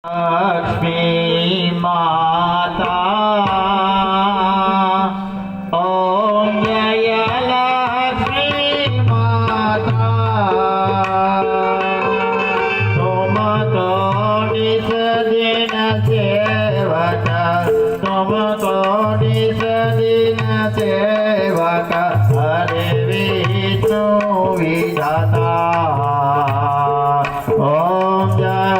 लक्ष्मी माता ओम जय लक्ष्मी माता तुम तो निज दिन सेवक तुम तो निज दिन सेवक हरे विष्णु विधाता ओम जय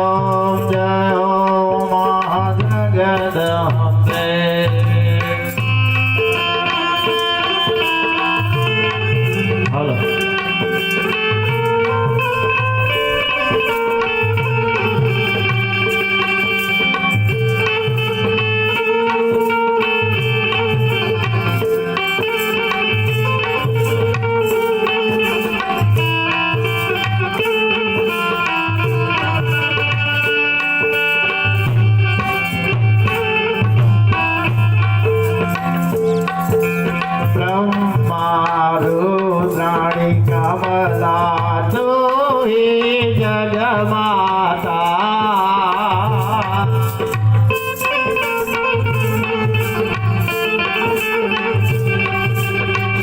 कमला तू ही जगमाता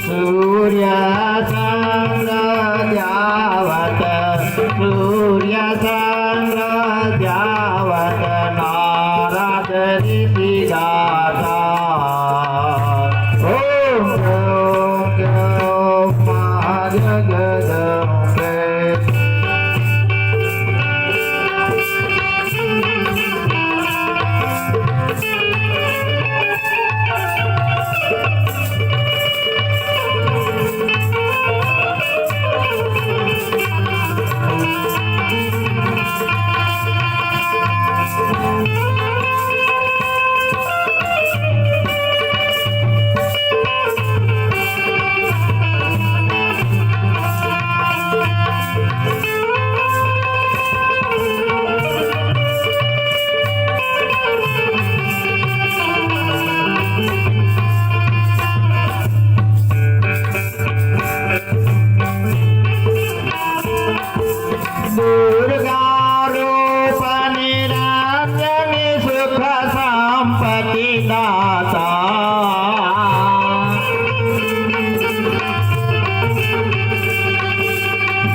सूर्य चंद्र द्यावत सूर्य चंद्र द्यावत नारद ऋषि गाता दाता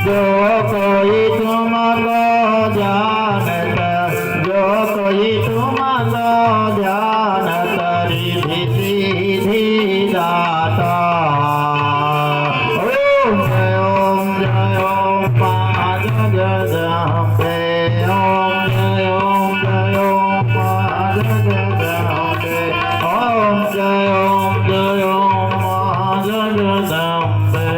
जो कोई तुमको जानता जो कोई तुमको जानता रिद्धि सिद्धि दाता ओम जय ओम मां जगदम्बे ओम जय मां जगदम्बे ओम जय मां जगदम्बे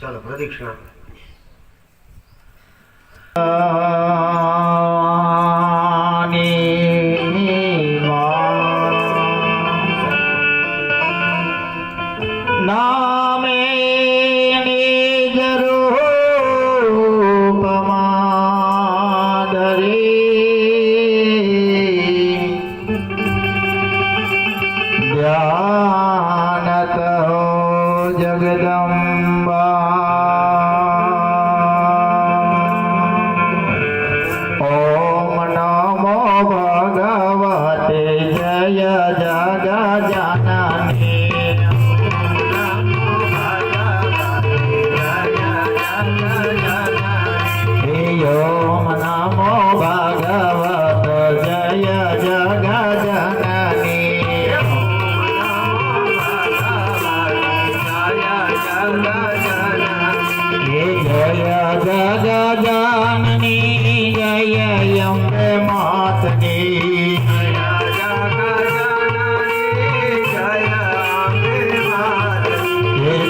चलो प्रदीक्षिणा नामे निज रूप माधरी ध्यानत हो जगदम्बा ओम नमो भगवते जय जगजाननी ओम नमो भगवते जय जगजाननी જગજનની જય અંબે માતની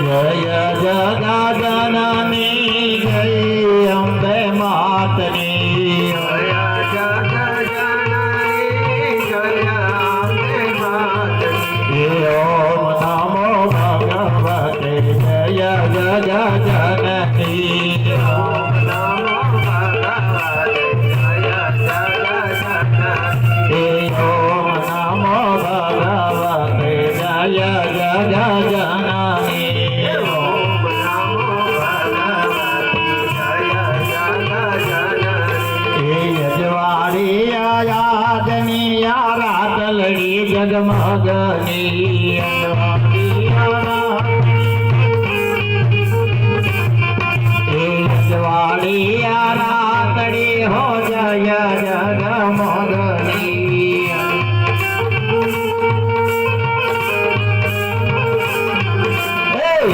જય જગજનની જય અંબે માતની ઓમ નમો ભગવતે જય જગજનની ઓમ નમો ભગવતે જય જગજનની યજવાડી યાદની રાતલડી જગમગની યજવાડી રાતડી હો જય જગમગની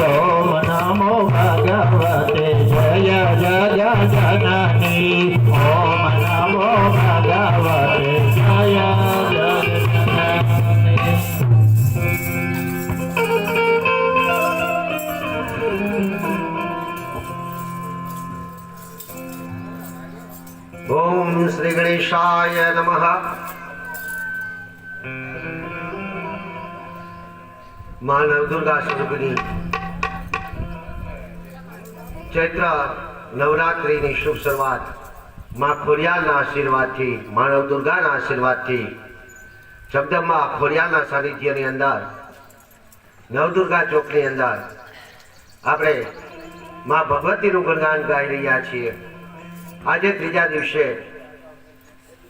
ઓમ નમો ભગવતે જય જગજનની ઓમ નમો ભગવતે જય જગજનની ઓમ શ્રી ગણેશાય નમઃ. માં નવદુર્ગા સ્વરૂપિણી ચૈત્ર નવરાત્રિની શુભ શરૂઆત માં ખોડિયારના આશીર્વાદથી, માં નવદુર્ગાના આશીર્વાદથી જગદંબા ખોડિયારના સાનિધ્યની અંદર નવદુર્ગા ચોકની અંદર આપણે માં ભગવતીનું ગુણગાન ગાઈ રહ્યા છીએ. આજે ત્રીજા દિવસે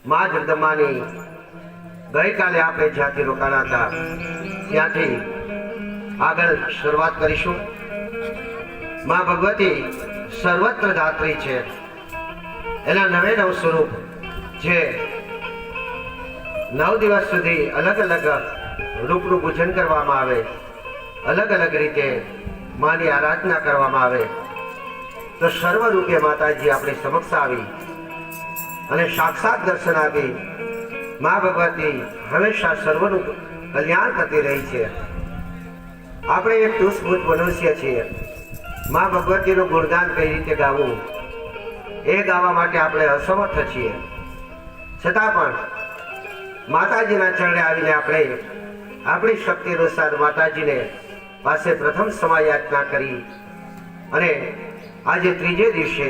માં જગદંબાની ગઈકાલે આપણે જ્યાંથી રોકાણા હતા ત્યાંથી આગળ શરૂઆત કરીશું. માં ભગવતી સર્વત્ર ધાત્રી છે. એના નવે નવ સ્વરૂપ જે 9 દિવસ સુધી અલગ અલગ રૂપનું પૂજન કરવામાં આવે, અલગ અલગ રીતે માની આરાધના કરવામાં આવે, તો સર્વરૂપે માતાજી આપણી સમક્ષ આવી અને સાક્ષાત દર્શન આપી માં ભગવતી હંમેશા સર્વનું કલ્યાણ કરતી રહી છે. આપણે એક તુષ્ભૂત મનુષ્ય છીએ. માં ભગવતીનું ગુણગાન કઈ રીતે ગાવું એ ગાવા માટે આપણે અસમર્થ છીએ. છતાં પણ માતાજીના ચરણે આવીને આપણે આપણી શક્તિ અનુસાર માતાજીને પાસે પ્રથમ સમાયાચના કરી અને આજે ત્રીજે દિવસે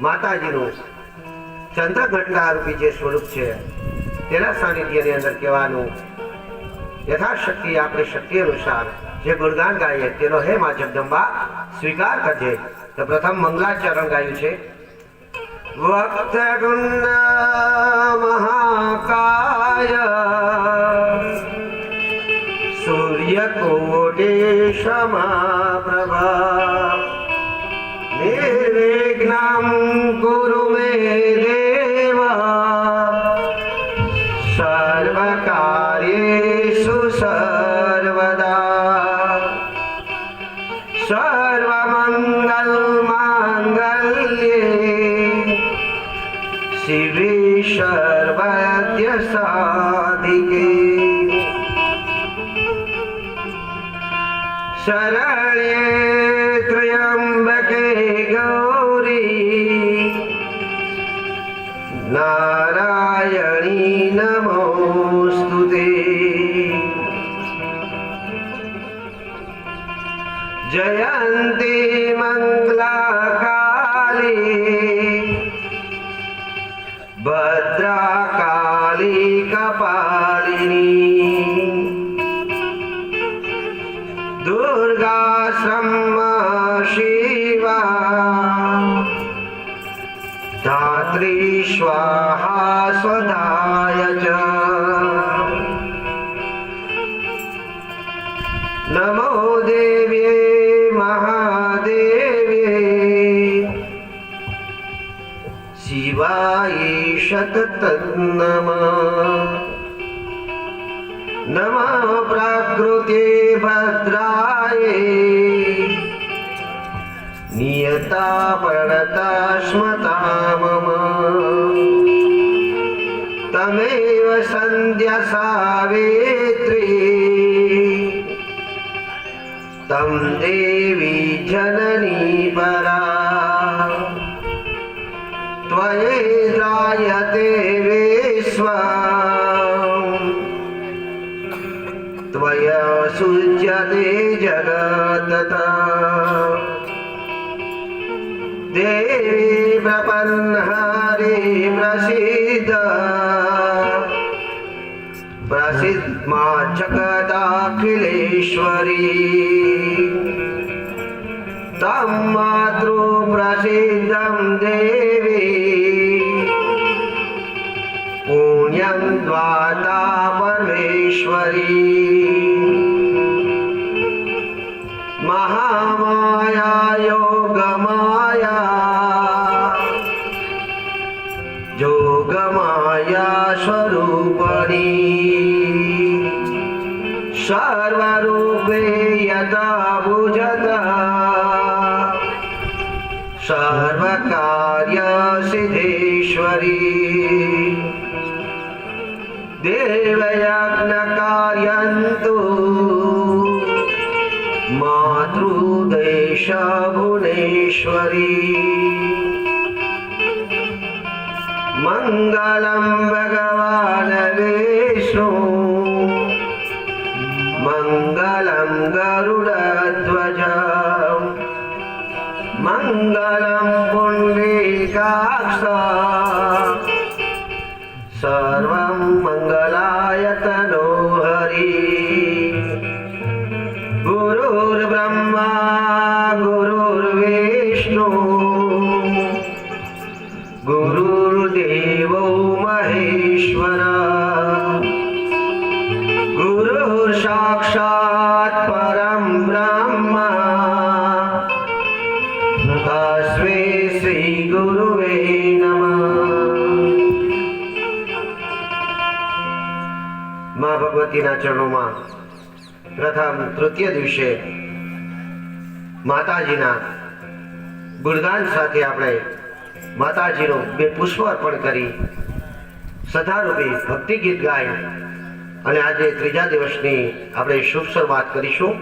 માતાજીનું ચંદ્રઘટના રૂપી જે સ્વરૂપ છે તેના સાનિધ્યની અંદર કહેવાનું યથાશક્તિ આપણી શક્તિ અનુસાર જે ગુણગાન ગાઈએ તેનો હે માં જગદંબા સ્વીકાર કરજે. તો પ્રથમ મંગલાચરણ ગાયું છે. વક્તતુંડ મહાકાય સૂર્યકોટી સમપ્રભા નિર્વિઘ્નં કુરુ મે દેવ સર્વકાર્યેષુ સર્વદા સર્વમંગલ માંગલ્યે શિવે સર્વદ્ય સાધિકે શરણ્યે ત્ર્યંબકે ગૌરી નારાયણી નમોસ્તુતે. જયંતી મંગલા કાલી ભદ્રા કાલી કપાલિની દુર્ગા બ્રહ્મા શિવા ધાત્રી સ્વાહા સ્વધાય ચ નમો દેવ્યે મહાદેવ્યે શિવાય સતત નમઃ. નમઃ પ્રકૃતે ભદ્રાય નિયતા પ્રણતસ્મતા મમ તમેવ સંધ્યા સાવિત્રી તમ દેવી જનની પરા ત્વયૈરાયતે વિશ્વં ત્વયા સુજ્યતે જગતઃ દેવી પ્રપન્નહારી પ્રસિદ્ધ પ્રસિદ્ધમાં જગદાખિલેશ્વરી તમ માતૃ પ્રસિદ્ધમ દેવી પુણ્યં દ્વાતા પરમેશ્વરી મહામાયા યોગમાયા જોગમાયા સ્વરૂપણી સર્વરૂપે યદા ભુજતા સર્વકાર્ય સિદ્ધેશ્વરી દેવયજ્ઞ કાર્યંતુ માતૃદેશ ભુવનેશ્વરી મંગલમ ભગવાન વિષ્ણુ મંગલમ ગરુડધ્વજ મંગલમ પુંડરીકાક્ષ સર્વં મંગલાય તનો હરિ ગુરુર્બ્રહ્મા ગુરુર્વિષ્ણુ ગુરુર્દેવો મહેશ્વર ગુરુઃ સાક્ષાત પરમ બ્રહ્મ તસ્મૈ શ્રી ગુરુવે નમઃ. મા ભગવતીના ચરણોમાં પ્રથમ તૃતીય દિવસે માતાજીના ગુણગાન સાથે આપણે માતાજીનું બે પુષ્પ અર્પણ કરી સદારૂપી ભક્તિ ગીત ગાય અને આજે ત્રીજા દિવસની આપણે શુભ શરૂઆત કરીશું.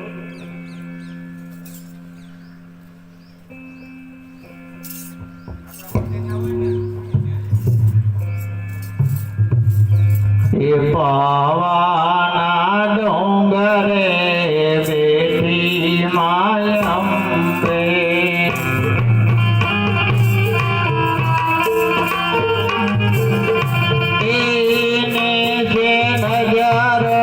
એ પાવાના ડોંગરે બેઠી માયંબે એને જે નજરો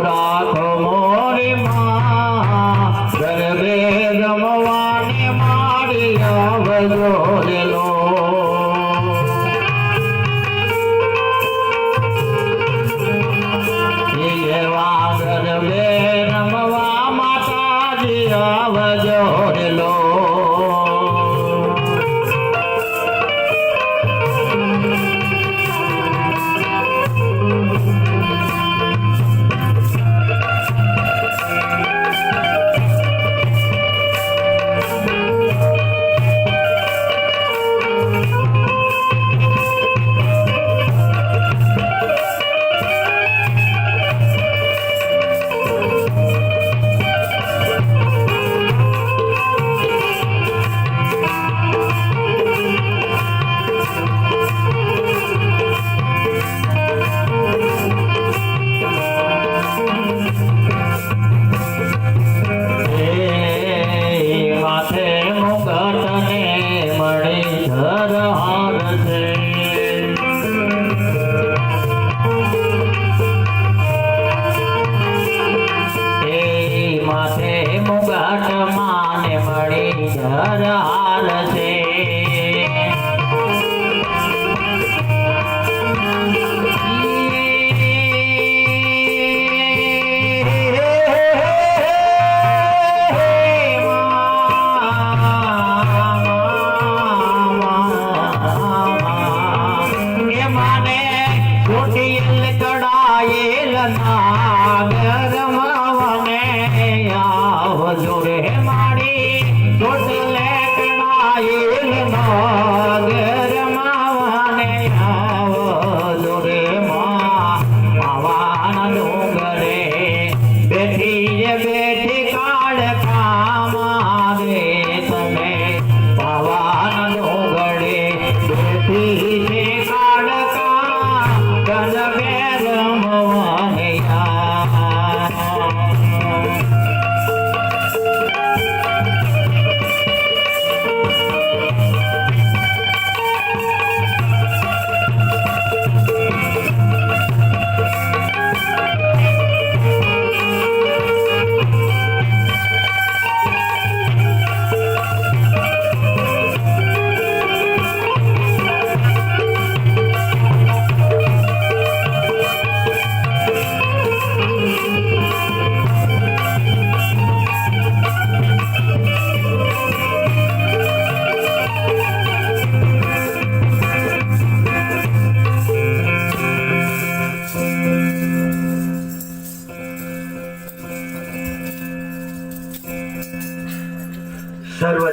રાખો મોરી માં ગરબે રમવાને મારી આવજો લેલો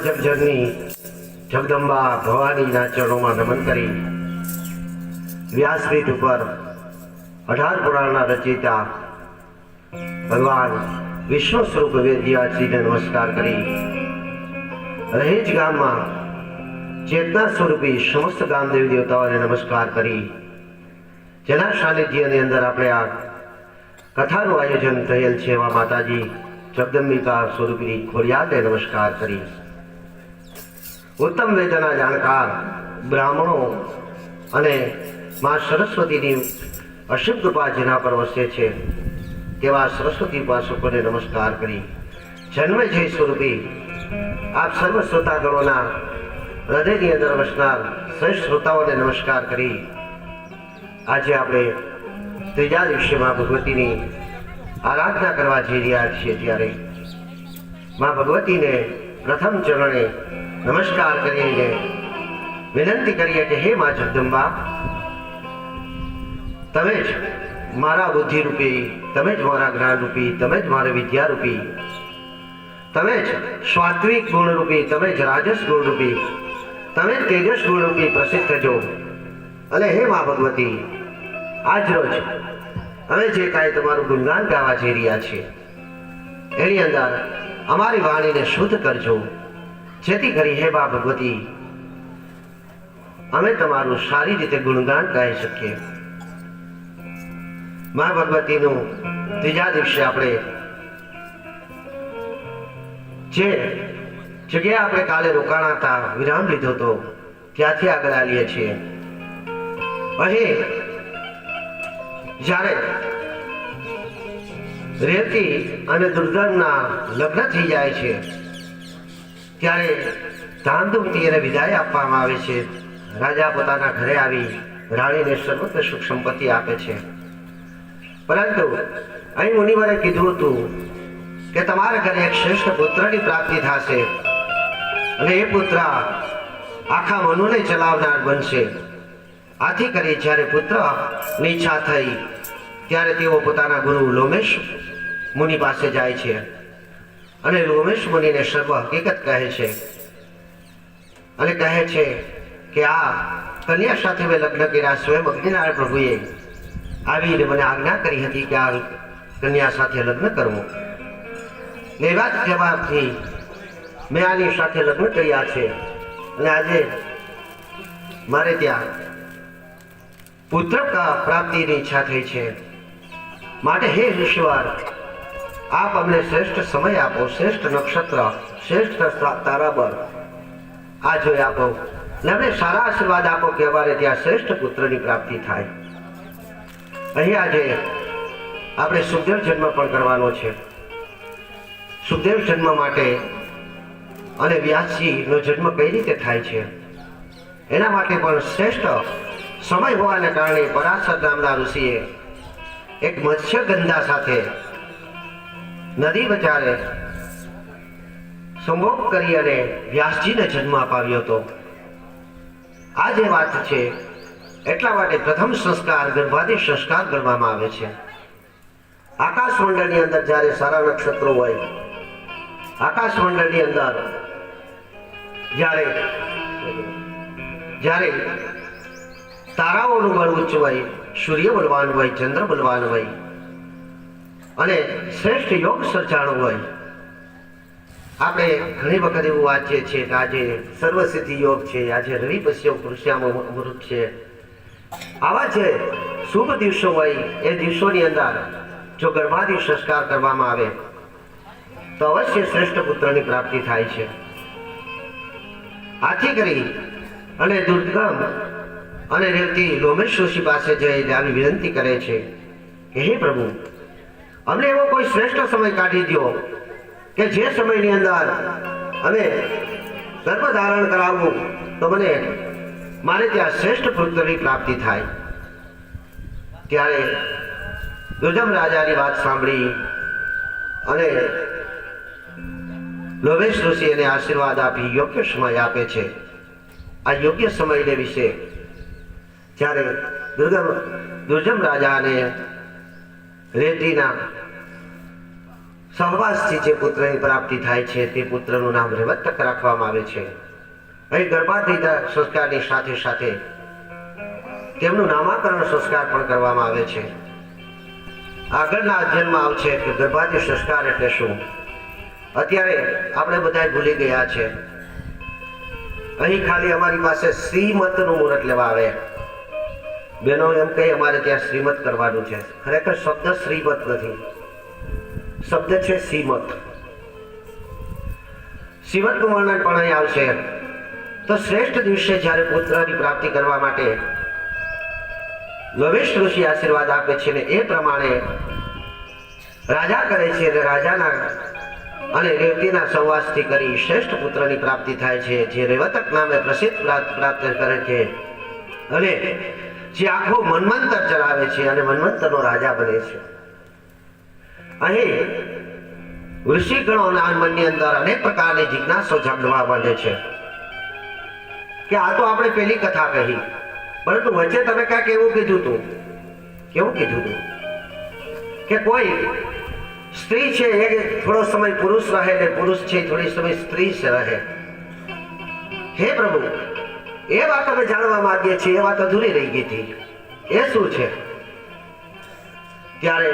જગજનની જગદંબા ભવાનીના ચરણોમાં નમન કરી વ્યાસપીઠ ઉપર 18 પુરાણના રચયિતા ભગવાન વિષ્ણુ સ્વરૂપ વેદવ્યાસજીને નમસ્કાર કરી રહેજ ગામમાં ચેતના સ્વરૂપી સમસ્ત ગામ દેવી દેવતાઓને નમસ્કાર કરી જેના સાનિધ્યની અંદર આપણે આ કથાનું આયોજન થયેલ છે એવા માતાજી જગદંબિકા સ્વરૂપી ખોડિયારને નમસ્કાર કરી ઉત્તમ વેદના જાણકાર બ્રાહ્મણો અને મા સરસ્વતીની અસીમ કૃપા જેના પર વસે છે તેવા સરસ્વતી ઉપાસકોને નમસ્કાર કરી જન્મે જય સ્વરૂપી આપ સર્વ શ્રોતાગણોના હૃદયની અંદર વસનાર શ્રેષ્ઠ શ્રોતાઓને નમસ્કાર કરી આજે આપણે ત્રીજા દિવસે મા ભગવતીની આરાધના કરવા જઈ રહ્યા છીએ ત્યારે મા ભગવતીને પ્રથમ ચરણે નમસ્કાર કરીને વિનંતી કરીએ કે હે મા જગદંબા, તમે જ મારા બુદ્ધિરૂપી, તમે જ મારા જ્ઞાનરૂપી, તમે જ મારા વિદ્યારૂપી, તમે જ સાત્વિક ગુણરૂપી, તમે જ રાજસ ગુણરૂપી, તમે જ તેજસ ગુણરૂપી પ્રસિદ્ધ થજો. અને હે મા ભગવતી, આજ રોજ અમે જે કાંઈ તમારું ગુણગાન ગાવા જઈ રહ્યા છીએ એની અંદર અમારી વાણીને શુદ્ધ કરજો, જેથી કરી હે મા ભગવતી અમે તમારું સારી રીતે ગુણગાન ગાઈ શકીએ. મા ભગવતીનું ત્રીજા દિવસે આપણે જે જગ્યાએ આપણે કાલે રોકાણા હતા, વિરામ લીધો હતો, ત્યાંથી આગળ આવીએ છીએ. અહીં જ્યારે રેવતી અને દુર્ગમના લગ્ન થઈ જાય છે ત્યારે ધામધૂમથી એને વિદાય આપવામાં આવે છે. રાજા પોતાના ઘરે આવી રાણીને સર્વત્ર સુખ સંપત્તિ આપે છે. પરંતુ અહીં મુનિવરે કીધું હતું કે તમારા ઘરે એક શ્રેષ્ઠ પુત્રની પ્રાપ્તિ થશે અને એ પુત્ર આખા મનુને ચલાવનાર બનશે. આથી કરી જ્યારે પુત્રની ઈચ્છા થઈ ત્યારે તેઓ પોતાના ગુરુ લોમેશ મુનિ પાસે જાય છે અને લોમેશ મુનિને સર્વ હકીકત કહે છે અને કહે છે કે આ કન્યા સાથે મેં લગ્ન કર્યા. સ્વયં અગ્નિનારાયણ પ્રભુએ આવીને મને આજ્ઞા કરી હતી કે આ કન્યા સાથે લગ્ન કરવું. એ વાત કહેવાથી મેં આની સાથે લગ્ન કર્યા છે અને આજે મારે ત્યાં પુત્ર પ્રાપ્તિની ઈચ્છા થઈ છે. માટે હે ઈશ્વર, આપ અમને શ્રેષ્ઠ સમય આપો, શ્રેષ્ઠ નક્ષત્ર, શ્રેષ્ઠ તારાબર આ જોઈ આપો અને અમને સારા આશીર્વાદ આપો કે અમારે ત્યાં શ્રેષ્ઠ પુત્રની પ્રાપ્તિ થાય. અહીં આજે આપણે સુખદેવ જન્મ પણ કરવાનો છે. સુખદેવ જન્મ માટે અને વ્યાસજીનો જન્મ કઈ રીતે થાય છે એના માટે પણ શ્રેષ્ઠ સમય હોવાને કારણે પરાશર નામના ઋષિએ એક મત્સ્યગંધા સાથે નદી બચારે સંભોગ કરી અને વ્યાસજીને જન્મ અપાવ્યો હતો. આ જે વાત છે એટલા માટે પ્રથમ સંસ્કાર ગર્ભાદી સંસ્કાર કરવામાં આવે છે. આકાશ મંડળની અંદર જ્યારે સારા નક્ષત્રો હોય, આકાશ મંડળની અંદર જ્યારે તારાઓનું બળ ઉચ્ચ હોય, સૂર્ય બલવાન હોય, ચંદ્ર બલવાન હોય અને શ્રેષ્ઠ યોગ સર્જાણું હોય. આપણે ઘણી વખત એવું વાંચીએ છીએ કે આજે સર્વસિદ્ધિ યોગ છે, આજે રવિ પશ્યો પુરુષામ અમૃત છે. આવા જે શુભ દિવસો હોય એ દિવસોની અંદર જો ગર્ભાદી સંસ્કાર કરવામાં આવે તો અવશ્ય શ્રેષ્ઠ પુત્રની પ્રાપ્તિ થાય છે. આથી કરી અને દુર્ગમ અને રેવતી લોમેશ ઋષિ પાસે જઈ આવી વિનંતી કરે છે કે હે પ્રભુ, અમને એવો કોઈ શ્રેષ્ઠ સમય કાઢી દો કે જે સમયની અંદર અમે ગર્ભ ધારણ કરાવવું તો મને મારે ત્યાં શ્રેષ્ઠ પુત્રની પ્રાપ્તિ થાય. ત્યારે દુર્ગમ રાજાની વાત સાંભળી અને લોમેશ ઋષિ એને આશીર્વાદ આપી યોગ્ય સમય આપે છે. આ યોગ્ય સમયને વિશે જ્યારે દુર્ગમ રાજા અને રેતીના સહવાસથી જે પુત્રની પ્રાપ્તિ થાય છે તે પુત્રનું નામ રેવતક રાખવામાં આવે છે. અહીં ગર્ભાધિતા સંસ્કારની સાથે સાથે તેમનું નામાકરણ સંસ્કાર પણ કરવામાં આવે છે. આગળના અધ્યયનમાં આવશે કે ગર્ભાધિ સંસ્કાર એટલે શું. અત્યારે આપણે બધા ભૂલી ગયા છે. અહીં ખાલી અમારી પાસે શ્રીમતનું મુહૂર્ત લેવા આવે. બહેનો એમ કહે અમારે ત્યાં શ્રીમત કરવાનું છે. ખરેખર શબ્દ શ્રીમત નથી, શબ્દ છે શ્રીમત. શ્રીમતનું વર્ણન પણ અહીં આવશે. તો શ્રેષ્ઠ દિવસે જ્યારે પુત્રની પ્રાપ્તિ કરવા માટે લવેશ ઋષિ આશીર્વાદ આપે છે ને એ પ્રમાણે રાજા કરે છે અને રાજાના અને રેવતીના સંવાસથી કરી શ્રેષ્ઠ પુત્રની પ્રાપ્તિ થાય છે, જે રેવતક નામે પ્રસિદ્ધ પ્રાપ્ત કરે છે અને જે આખો મન્વંતર ચલાવે છે અને મન્વંતરનો રાજા બને છે. અહીં ઋષિગણોના મનની અંદર અનેક પ્રકારની જિજ્ઞાસો જાગવા માંડે છે કે આ તો આપણે પેલી કથા કહી, પરંતુ વચ્ચે તમે કાંઈક એવું કીધું હતું. કેવું કીધું હતું કે કોઈ સ્ત્રી છે એ થોડો સમય પુરુષ રહે ને પુરુષ છે થોડી સમય સ્ત્રી રહે. હે પ્રભુ, એ વાત અમે જાણવા માંગીએ છીએ, એ વાત અધૂરી રહી ગઈ હતી. એ શું છે? ત્યારે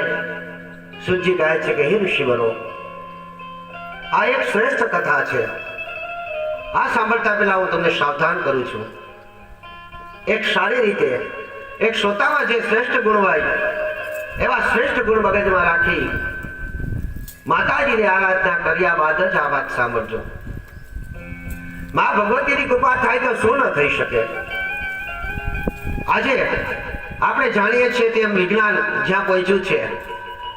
સુજી કહે છે કે હે ઋષિવરો, આ એક શ્રેષ્ઠ કથા છે. આ સાંભળતા પહેલા હું તમને સાવધાન કરું છું. એક સારી રીતે એક શ્રોતામાં જે શ્રેષ્ઠ ગુણ હોય એવા શ્રેષ્ઠ ગુણ મગજમાં રાખી માતાજીની આરાધના કર્યા બાદ જ આ વાત સાંભળજો. માં ભગવતીની કૃપા થાય તો શું ન થઈ શકે. આજે આપણે જાણીએ છીએ તેમ વિજ્ઞાન જ્યાં પહોંચ્યું છે,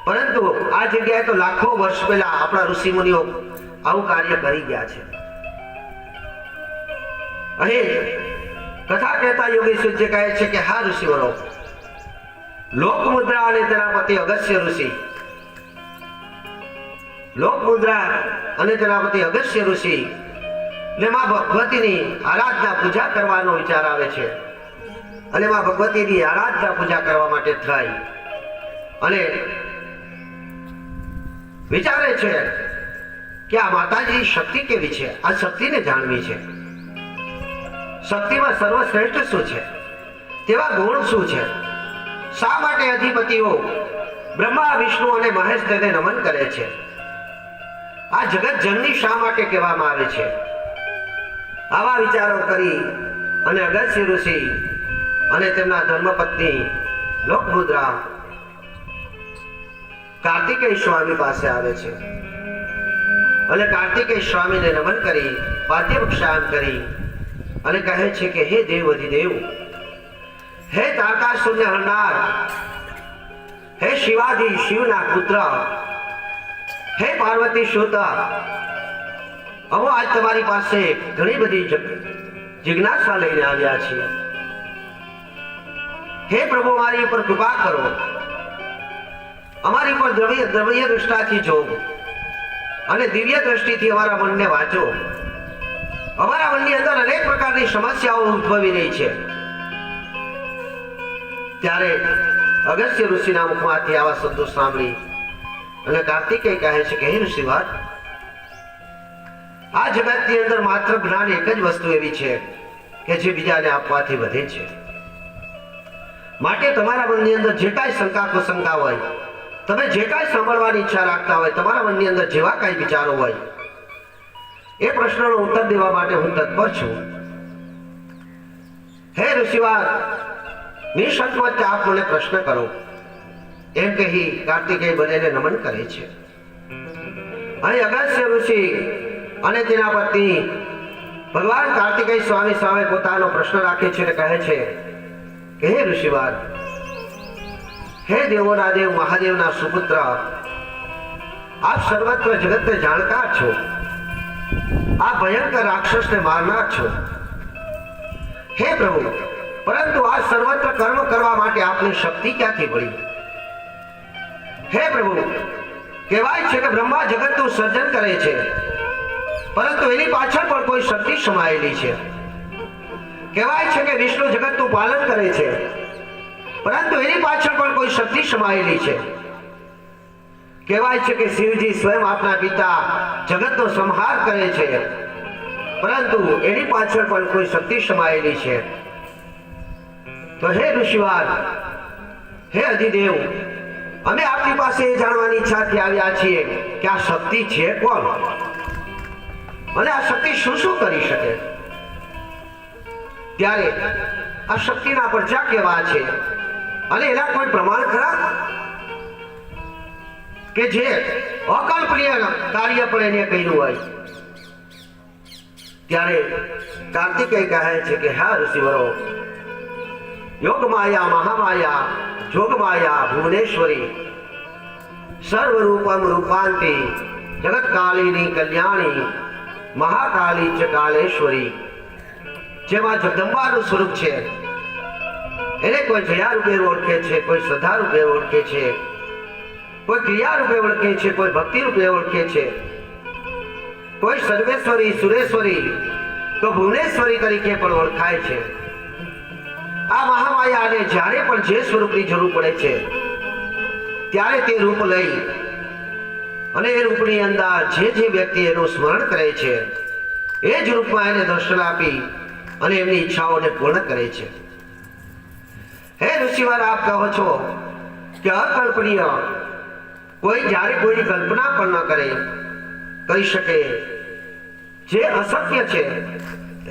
પરંતુ આ જગ્યાએ તો લાખો વર્ષ પહેલા આપણા ઋષિ મુનિઓ આવું કાર્ય કરી ગયા છે. અહીં કથા કહેતા યોગી સૂર્ય કહે છે કે હા ઋષિવરો, લોકમુદ્રા અને તેના પતિ અગસ્ત્ય ઋષિ, લોકમુદ્રા અને તેના પતિ અગસ્ત્ય ઋષિ ને માં ભગવતીની આરાધના પૂજા કરવાનો વિચાર આવે છે. અને માં ભગવતીની આરાધના પૂજા કરવા માટે થઈ અને વિચારે છે કે આ માતાજી શક્તિ કેવી છે, આ શક્તિને જાણવી છે. શક્તિમાં સર્વશ્રેષ્ઠ શું છે, તેવા ગુણ શું છે, શા માટે અધિપતિઓ બ્રહ્મા વિષ્ણુ અને મહેશ તેને નમન કરે છે, આ જગત જનની શા માટે કહેવામાં આવે છે. આવા વિચારો કરી અને અગસ્ત્ય ઋષિ અને તેમના ધર્મપત્ની લોકમુદ્રા કાર્તિકેય સ્વામી પાસે આવે છે અને કાર્તિકેય સ્વામીને નમન કરી પાદ્યપક્ષાયન કરી અને કહે છે કે હે દેવ અધિદેવ, હે તારકાસુરને હરનાર, હે શિવાજી શિવના પુત્ર, હે પાર્વતી સુતા, અમે આજ તમારી પાસે ઘણી બધી જિજ્ઞાસા લઈને આવ્યા છીએ. હે પ્રભુ, મારી ઉપર કૃપા કરો, અમારી પર દ્રવ્ય દૃષ્ટાથી જો અને દિવ્ય દ્રષ્ટિથી અમારા મનને વાંચો. અમારા મનની અંદર અનેક પ્રકારની સમસ્યાઓ ઉદ્ભવી રહી છે. ત્યારે અગસ્ત્ય ઋષિના મુખમાંથી આવા શબ્દો સાંભળી અને કાર્તિકેય કહે છે કે હે ઋષિવાર, આ જગતની અંદર માત્ર જ્ઞાન એક જ વસ્તુ એવી છે કે જે બીજાને આપવાથી વધે છે. માટે તમારા મનની અંદર જે કાંઈ શંકા કુશંકા હોય, તમે જે કાંઈ સાંભળવાની ઈચ્છા રાખતા હોય, તમારા મનની અંદર જેવા કાંઈ વિચારો હોય, એ પ્રશ્નનો ઉત્તર દેવા માટે હું તત્પર છું. હે ઋષિવાર, નિસંકોચ આપ મને પ્રશ્ન કરો. એમ કહી કાર્તિકેય બંનેને નમન કરે છે. અહીં અગસ્ત્ય ઋષિ અને તેના પત્ની ભગવાન કાર્તિકેય સ્વામી સામે પોતાનો પ્રશ્ન રાખે છે અને કહે છે કે હે ઋષિવાર, હે દેવોના દેવ મહાદેવના સુપુત્ર, આપ સર્વત્ર જગતને જાણકાર છો, આ ભયંકર રાક્ષસને મારનાર છો. હે પ્રભુ, પરંતુ આ સર્વત્ર કર્મ કરવા માટે આપની શક્તિ ક્યાંથી મળી? હે પ્રભુ, કહેવાય છે કે બ્રહ્મા જગતનું સર્જન કરે છે, પરંતુ એની પાછળ પણ કોઈ શક્તિ સમાયેલી છે. કહેવાય છે કે વિષ્ણુ જગતનું પાલન કરે છે, પરંતુ એની પાછળ પણ કોઈ શક્તિ સમાયેલી છે. કહેવાય છે કે શિવજી સ્વયં આપના પિતા જગતનો સંહાર કરે છે, પરંતુ એની પાછળ પણ કોઈ શક્તિ સમાયેલી છે. તો હે ઋષિવાર, હે અધિદેવ, અમે આપની પાસે એ જાણવાની ઈચ્છાથી આવ્યા છીએ કે આ શક્તિ છે કોણ અને આ શક્તિ શું શું કરી શકે. ત્યારે આ શક્તિના પરચા કેવા છે અને એના કોઈ પ્રમાણ ખરા કે જે અકલ્પનીય કાર્ય પણ એને કર્યું હોય. ત્યારે કાર્તિકેય કહે છે કે હા ઋષિવરો, યોગ માયા, મહામાયા, જોગ માયા, ભુવનેશ્વરી, સર્વરૂપમ રૂપાંતિ, જગત કાલિની કલ્યાણી, મહાકાલી ચ કાલેશ્વરી, જેમાં જગદંબાનું સ્વરૂપ છે એને કોઈ જયા રૂપે ઓળખે છે, કોઈ શ્રદ્ધા રૂપે ઓળખે છે, કોઈ ક્રિયા રૂપે ઓળખે છે, કોઈ ભક્તિ રૂપે ઓળખે છે, કોઈ સર્વેશ્વરી, સુરેશ્વરી તો ભુવનેશ્વરી તરીકે પણ ઓળખાય છે. આ મહામાયાને જ્યારે પણ જે સ્વરૂપની જરૂર પડે છે ત્યારે તે રૂપ લઈ અને એ રૂપની અંદર જે જે વ્યક્તિ એનું સ્મરણ કરે છે એ જ રૂપમાં એને દર્શન આપી અને એમની ઈચ્છાઓને પૂર્ણ કરે છે. હે ઋષિવાર, આપ કહો છો કે અકલ્પનીય, કોઈ જ્યારે કોઈની કલ્પના પણ ન કરી શકે, જે અશક્ય છે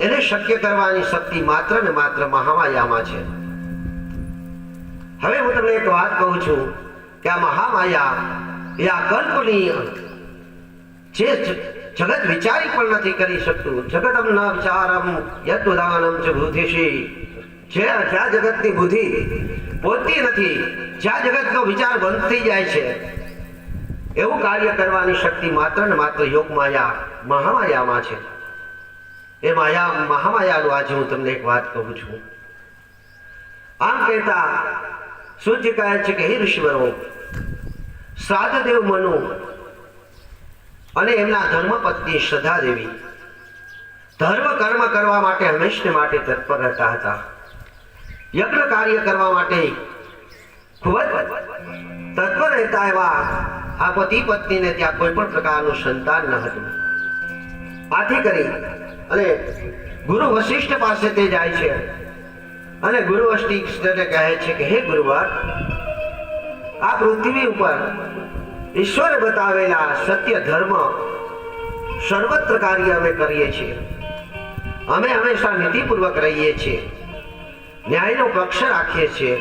એને શક્ય કરવાની શક્તિ માત્ર ને માત્ર મહામાયામાં છે. હવે હું તમને એક વાત કહું છું કે આ મહામાયા એ આ કલ્પનીય, જે જગત વિચારી પણ નથી કરી શકતું, જગતમ ન વિચારમ યદ્વદાનમ ચ બુદ્ધિશી, જ્યાં જગતની બુદ્ધિ પહોંચતી નથી, જ્યાં જગતનો વિચાર બંધ થઈ જાય છે, એવું કાર્ય કરવાની શક્તિ માત્ર ને માત્ર યોગ માયા, મહામાયામાં છે. એ માયા, મહામાયાનું આજે હું તમને એક વાત કહું છું. આમ કહેતા સૂર્ય કહે છે કે હે ઋષિવરો, શ્રાદ્ધદેવ મનુ અને એમના ધર્મપત્ની શ્રદ્ધા દેવી ધર્મ કર્મ કરવા માટે હંમેશને માટે તત્પર રહેતા હતા. યજ્ઞ કાર્ય કરવા માટે ખૂબ જ તત્પર રહેતા એવા આ પતિ પત્નીને ત્યાં કોઈ પણ પ્રકારનું સંતાન ન હતું. આથી કરી અને ગુરુ વશિષ્ઠ પાસે તે જાય છે અને ગુરુ વશિષ્ઠને કહે છે કે હે ગુરુવાર, આ પૃથ્વી ઉપર ઈશ્વરે બતાવેલા સત્ય ધર્મ સર્વત્ર કાર્ય અમે કરીએ છીએ. અમે હંમેશા નીતિપૂર્વક રહીએ છીએ, ન્યાયનો પક્ષ રાખીએ છીએ,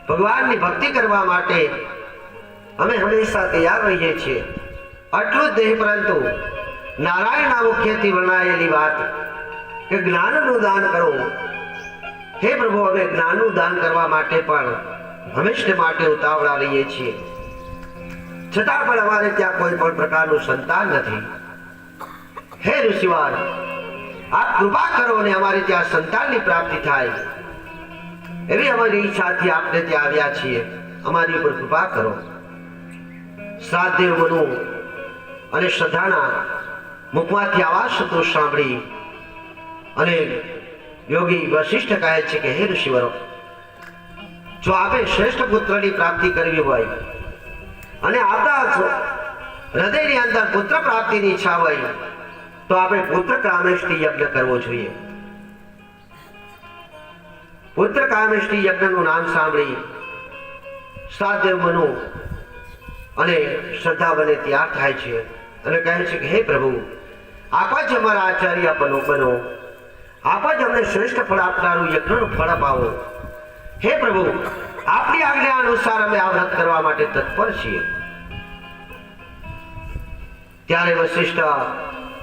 ભગવાનની ભક્તિ કરવા માટે અમે હંમેશા તૈયાર રહીએ છીએ. આટલું જ નહીં, પરંતુ નારાયણના મુખ્યથી વર્ણાયેલી વાત કે જ્ઞાનનું દાન કરો, હે પ્રભુ, અમે જ્ઞાનનું દાન કરવા માટે પણ હંમેશા માટે ઉતાવળા રહીએ છીએ, છતાં પણ અમારે ત્યાં કોઈ પણ પ્રકારનું સંતાન નથી. હે ઋષિવાર, આપ કૃપા કરો અને અમારે ત્યાં સંતાનની પ્રાપ્તિ થાય એવી અમારી ઈચ્છાથી આપને ત્યાં આવ્યા છીએ, અમારી ઉપર કૃપા કરો. શ્રાદ્ધદેવ મનુ અને શ્રદ્ધાના મુખમાંથી આવા શબ્દો સાંભળી અને યોગી વશિષ્ઠ કહે છે કે હે ઋષિવરો, જો આપે શ્રેષ્ઠ પુત્રની પ્રાપ્તિ કરવી હોય અને આપણા હૃદયની અંદર પુત્ર પ્રાપ્તિની ઈચ્છા હોય તો આપણે પુત્ર કામેષ્ટિ યજ્ઞ કરવો જોઈએ. પુત્ર કામેષ્ટિ યજ્ઞનું નામ સાંભળી શ્રાદ્ધદેવ મનુ અને શ્રદ્ધા બને તૈયાર થાય છે અને કહે છે કે હે પ્રભુ, આપ જ અમારા આચાર્ય બનો, આપ જ અમને શ્રેષ્ઠ ફળ આપનારું યજ્ઞનું ફળ અપાવો. હે પ્રભુ, આપની આજ્ઞા અનુસાર અમે આ વ્રત કરવા માટે તત્પર છીએ. ત્યારે વશિષ્ઠ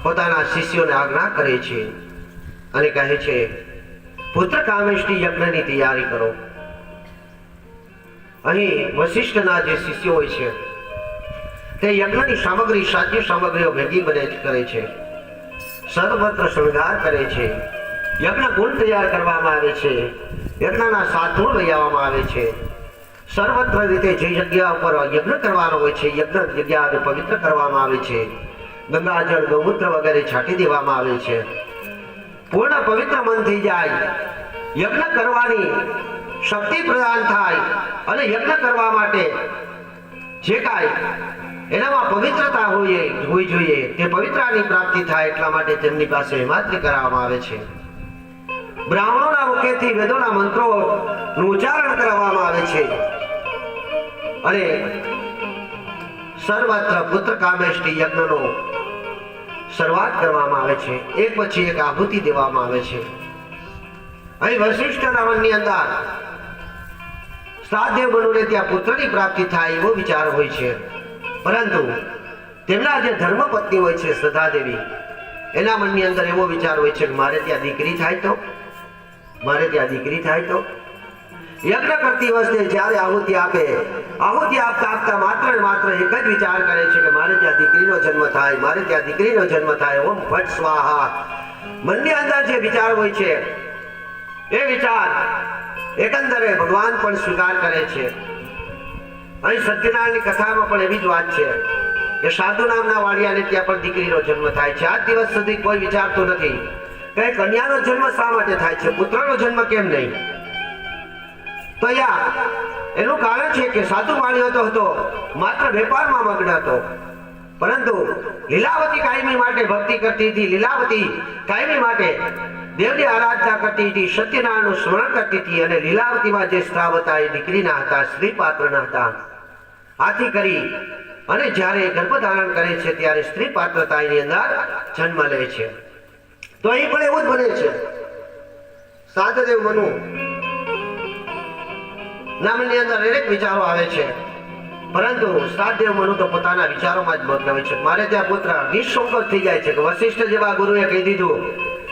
પોતાના શિષ્યોને આજ્ઞા કરે છે અને કહે છે પુત્ર કામેષ્ટિ યજ્ઞની તૈયારી કરો. અહીં વશિષ્ઠના જે શિષ્યો હોય છે તે યજ્ઞની સામગ્રી, સાચી સામગ્રીઓ ભેગી કરે છે, સર્વત્ર શૃંગાર કરે છે, યજ્ઞ કુંડ તૈયાર કરવામાં આવે છે, યજ્ઞના સાધનો લઈ આવવામાં આવે છે, સર્વત્ર રીતે જે જગ્યા ઉપર યજ્ઞ કરવાનો હોય છે યજ્ઞ જગ્યાને પવિત્ર કરવામાં આવે છે, ગંગાજળ, ગૌમૂત્ર વગેરે છાંટી દેવામાં આવે છે. પૂર્ણ પવિત્ર મન થઈ જાય, યજ્ઞ કરવાની શક્તિ પ્રદાન થાય અને યજ્ઞ કરવા માટે જે કાંઈ એનામાં પવિત્રતા હોવી જોઈએ તે પવિત્રતાની પ્રાપ્તિ થાય એટલા માટે તેમની પાસે હેમાદ્રી કરાવવામાં આવે છે. બ્રાહ્મણોના મુખેથી વેદોના મંત્રોનું ઉચ્ચારણ કરવામાં આવે છે અને સર્વત્ર પુત્ર કામેષ્ટિ યજ્ઞનો શરૂઆત કરવામાં આવે છે. એક પછી એક આહુતિ દેવામાં આવે છે. અહીં વશિષ્ઠના મનની અંદર સાધ્ય મનુને ત્યાં પુત્રની પ્રાપ્તિ થાય એવો વિચાર હોય છે, પરંતુ તેમના જે ધર્મપત્ની હોય છે સદાદેવી, એના મનની અંદર એવો વિચાર હોય છે કે મારે ત્યાં દીકરી થાય તો યજ્ઞ કરતી વખતે જ્યારે આહુતિ આપે, આહુતિ આપતા આપતા માત્ર ને માત્ર એક જ વિચાર કરે છે કે મારે ત્યાં દીકરીનો જન્મ થાય. ઓમ ફટ સ્વાહા. મનની અંદર જે વિચાર હોય છે એ વિચાર એકંદરે ભગવાન પણ સ્વીકાર કરે છે. અહીં સત્યનારાયણની કથામાં પણ એવી જ વાત છે કે સાધુ નામના વાડિયાને ત્યાં પણ દીકરીનો જન્મ થાય છે. આજ દિવસ સુધી કોઈ વિચારતું નથી કે કન્યાનો જન્મ શા માટે થાય છે, પુત્રનો જન્મ કેમ નહીં. તો અહીંયા એનું કારણ છે કે સાધુ વાણિયો હતો માત્ર વેપારમાં મગ્ન હતો, પરંતુ લીલાવતી કાયમી માટે ભક્તિ કરતી હતી. લીલાવતી કાયમી માટે દેવની આરાધના કરતી હતી, સત્યનારાયણનું સ્મરણ કરતી હતી અને લીલાવતીમાં જે સ્ત્રાવ હતા એ દીકરીના હતા, સ્ત્રી પાત્રના હતા. આથી કરી અને જ્યારે ગર્ભધારણ કરે છે ત્યારે સ્ત્રી પાત્રતા એની અંદર જન્મ લે છે. તો અહીં પણ એવું જ બને છે. સાધદેવ મનુ નામની અંદર અનેક વિચારો આવે છે, પરંતુ સાધદેવ મનુ તો પોતાના વિચારોમાં જ મગ્ન હોય છે. મારે ત્યાં પુત્ર નિઃસંકોચ થઈ જાય છે કે વશિષ્ઠ જેવા ગુરુએ કહી દીધું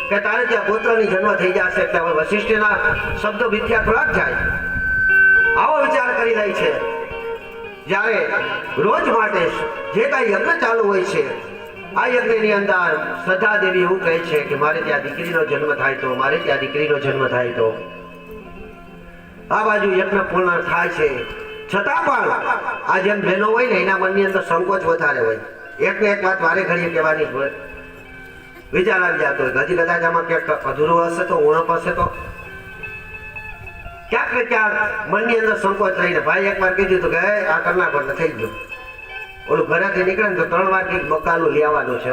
કે તારે ત્યાં પુત્રની જન્મ થઈ જશે એટલે હવે વશિષ્ઠના શબ્દો મિથ્યા થોડાક જાય, આવો વિચાર કરી લે છે. જ્યારે રોજ માટે જે કાંઈ યજ્ઞ ચાલુ હોય છે, આ યજ્ઞની અંદર સદા દેવી એવું કહે છે કે મારે ત્યાં દીકરીનો જન્મ થાય તો આ બાજુ યજ્ઞ પૂર્ણ થાય છે. છતાં પણ આ જેમ બહેનો હોય ને એના મનની અંદર સંકોચ વધારે હોય. એકને એક વાત વારે ઘડીએ કહેવાની હોય, વિચાર આવી જતો હોય હજી કદાચ આમાં ક્યાંક અધૂરું હશે તો ઉણપ હશે તો ક્યાંક ને ક્યાંક મનની અંદર સંકોચ રહીને ભાઈ એકવાર કીધું તો કે આ કરના પર થઈ ગયું. ઓલું ઘરેથી નીકળે ને તો 3 વાર કંઈક બકાલું લેવાનું છે.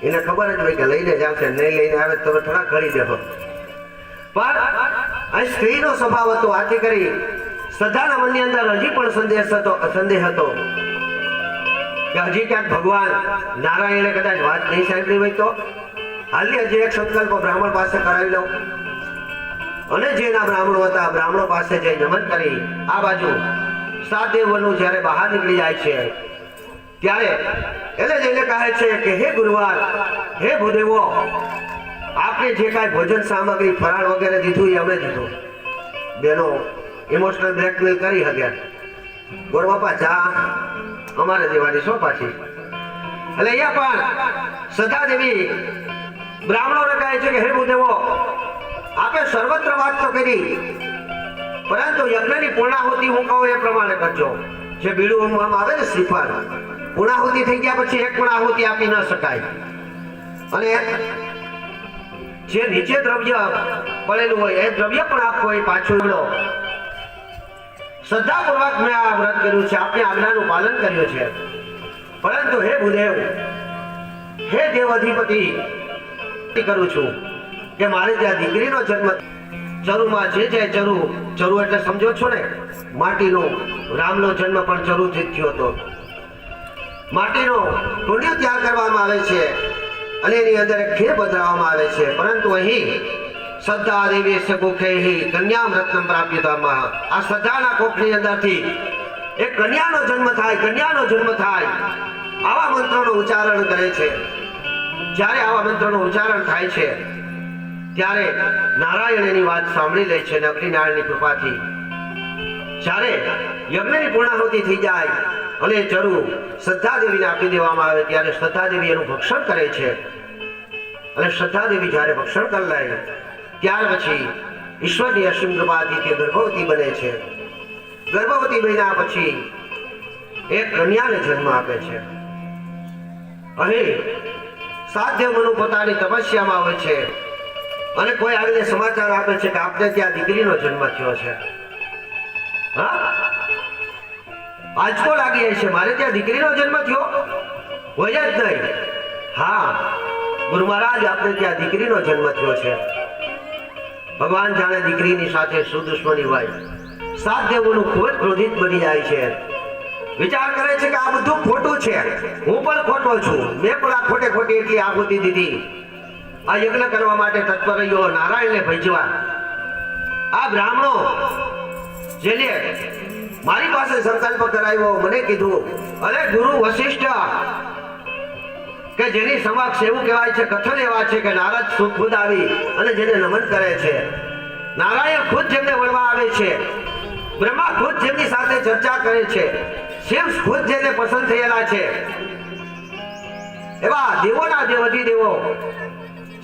એને ખબર જ હોય કે લઈને જ આવશે, નહીં લઈને આવે તો થોડા ઘડી દેવો. પણ આ સ્ત્રીનો સ્વભાવ હતો. આથી કરી સદાના મનની અંદર હજી પણ સંદેહ હતો કે હજી ક્યાંક ભગવાન નારાયણે કદાચ વાત નહીં સાંભળી હોય તો હાલી હજી એક સંકલ્પ બ્રાહ્મણ પાસે કરાવી લઉં. અને જેના બ્રાહ્મણો હતા બ્રાહ્મણો પાસે જઈ નમન કરી આ બાજુ સાધદેવનું જ્યારે બહાર નીકળી જાય છે ત્યારે એટલે જઈને કહે છે કે હે ગુરુવાર, હે ભૂદેવો, આપણે જે કાંઈ ભોજન સામગ્રી ફરાળ વગેરે દીધું એ અમે દીધું. બેનો ઇમોશનલ બ્લેકમેલ કરી હગ્યા. ગોર બાપા જા અમારે દેવાની શું પાછી. એટલે અહીંયા પણ સદા દેવી બ્રાહ્મણોને કહે છે કે હે ભૂદેવો, આપે સર્વત્ર વાત તો કરી, પરંતુ યજ્ઞની પૂર્ણાહુતિ હું કહું એ પ્રમાણે કરજો. જે બીડું ઊંઘવામાં આવે ને શ્રીફળ, પૂર્ણાહુતિ થઈ ગયા પછી એક પણ આહુતિ આપી ન શકાય. અને જે નીચે દ્રવ્ય પડેલું હોય એ દ્રવ્ય પણ આપવું હોય પાછું લો. શ્રદ્ધાપૂર્વક મેં આ વ્રત કર્યું છે, આપની આજ્ઞાનું પાલન કર્યું છે. પરંતુ હે ભૂદેવ, હે દેવ અધિપતિ, કરું છું કે મારે ત્યાં દીકરીનો જન્મ ચરુમાં જે ચરુ એટલે સમજો છો ને માટીનો, રામનો જન્મ પણ ચરુથી થયો હતો. માટીનો પુણ્ય ત્યાગ કરવામાં આવે છે અને એની અંદર એક ખીર પધરાવવામાં આવે છે. પરંતુ અહીં શ્રદ્ધા દેવી સગુખેહી કન્યામ રત્નમ પ્રાપ્યતામાં, આ શ્રદ્ધાના કોખની અંદરથી એક કન્યાનો જન્મ થાય આવા મંત્રોનો ઉચ્ચારણ કરે છે. જ્યારે આવા મંત્રોનું ઉચ્ચારણ થાય છે ત્યારે નારાયણ એની વાત સાંભળી લે છે અને અગ્નિનારાયણની કૃપાથી જ્યારે યજ્ઞની પૂર્ણાહુતિ થઈ જાય અને ચરુ શ્રદ્ધા દેવીને આપી દેવામાં આવે ત્યારે શ્રદ્ધા દેવી એનું ભક્ષણ કરે છે. અને શ્રદ્ધા દેવી જ્યારે ભક્ષણ કરી લે ત્યાર પછી ઈશ્વરની અસીમ કૃપાથી તે ગર્ભવતી બને છે. ગર્ભવતી બન્યા પછી એક કન્યાને જન્મ આપે છે. અહીં સાધ્ય મનુ પોતાની તપસ્યામાં હોય છે અને કોઈ આવીને સમાચાર આપે છે કે આપણે ત્યાં દીકરીનો જન્મ થયો છે. હા, આંચકો લાગી જાય છે, મારે ત્યાં દીકરીનો જન્મ થયો હોય જ નહીં. હા ગુરુ મહારાજ, આપણે ત્યાં દીકરીનો જન્મ થયો છે. ભગવાન જાણે દીકરીની સાથે શું દુશ્મની હોય. સાત દેવોનું ખૂબ જ ક્રોધિત બની જાય છે. વિચાર કરે છે કે આ બધું ખોટું છે, હું પણ ખોટો છું, મેં પણ આ ખોટે ખોટી એટલી આહુતિ દીધી. આ યજ્ઞ કરવા માટે તત્પર રહ્યો નારાયણને ભજવા. આ બ્રાહ્મણો જેને મારી પાસે સંકલ્પ કરાવ્યો, મને કીધું, અરે ગુરુ વશિષ્ઠ, કે જેની સમક્ષ એવું કહેવાય છે, કથન એવા છે કે નારદ ખુદ આવી અને જેને નમન કરે છે, નારાયણ ખુદ જેમને વળવા આવે છે, બ્રહ્મા ખુદ જેમની સાથે ચર્ચા કરે છે, શિવ ખુદ જેને પસંદ થયેલા છે, એવા દેવોના દેવ અધિદેવો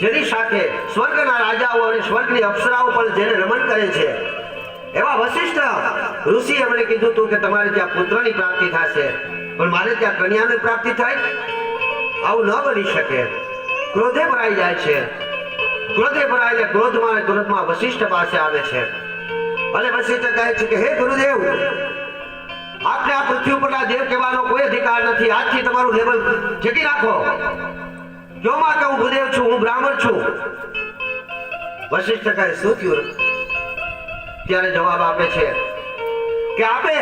જેની સાથે સ્વર્ગના રાજાઓ અને સ્વર્ગની અપ્સરાઓ પણ જેને નમન કરે છે, એવા વશિષ્ઠ ઋષિ એમણે કીધું હતું કે તમારે ત્યાં પુત્રની પ્રાપ્તિ થશે, પણ મારે ત્યાં કન્યાની પ્રાપ્તિ થાય, આવું ન બની શકે. ક્રોધે ભરાઈ જાય છે. ક્રોધે ભરાઈને ક્રોધમાં વશિષ્ઠ પાસે આવે છે અને વશિષ્ઠ કહે છે કે હે ગુરુદેવ, આપને આ પૃથ્વી ઉપરના દેવ કહેવાનો કોઈ અધિકાર નથી. આજથી તમારું લેવલ જગી રાખો. જો માં કે હું ભૂદેવ છું, હું બ્રાહ્મણ છું. વશિષ્ઠ કહે શું થયું? ત્યારે જવાબ આપે છે કે આપે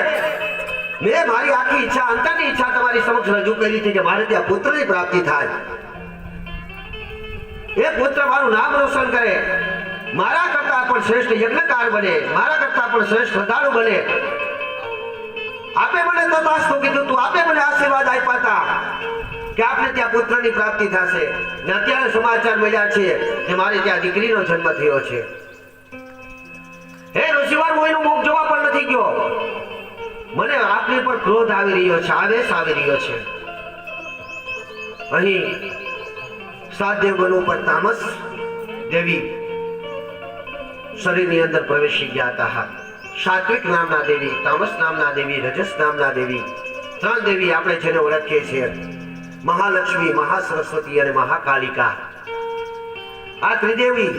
મેં મારી આખી ઈચ્છા, અંતરની ઈચ્છા તમારી સમક્ષ રજૂ કરી હતી કે મારે ત્યાં પુત્રની પ્રાપ્તિ થાય, એ પુત્ર મારું નામ રોશન કરે, મારા કરતા પણ શ્રેષ્ઠ યજ્ઞકાર બને, મારા કરતા પણ શ્રેષ્ઠ શ્રદ્ધાળુ બને. આપે મને તથાસ્તુ કીધું તું, આપે મને આશીર્વાદ આપ્યા હતા કે આપને ત્યાં પુત્રની પ્રાપ્તિ થશે, ને અત્યારે સમાચાર મળ્યા છે કે મારે ત્યાં દીકરીનો જન્મ થયો છે. હે ઋષિવાર, હું એનું મુખ જોવા પણ નથી ગયો. મને આપને પણ ક્રોધ આવી રહ્યો છે, આવેશ આવી રહ્યો છે. અહીં સાત દેવગણો પર તામસ દેવી શરીરની અંદર પ્રવેશી ગયા હતા. સાત્વિક નામના દેવી, તામસ નામના દેવી, રજસ નામના દેવી, ત્રણ દેવી આપણે જેને ઓળખીએ છીએ, મહાલક્ષ્મી, મહાસરસ્વતી અને મહાકાલિકા. આ ત્રિદેવી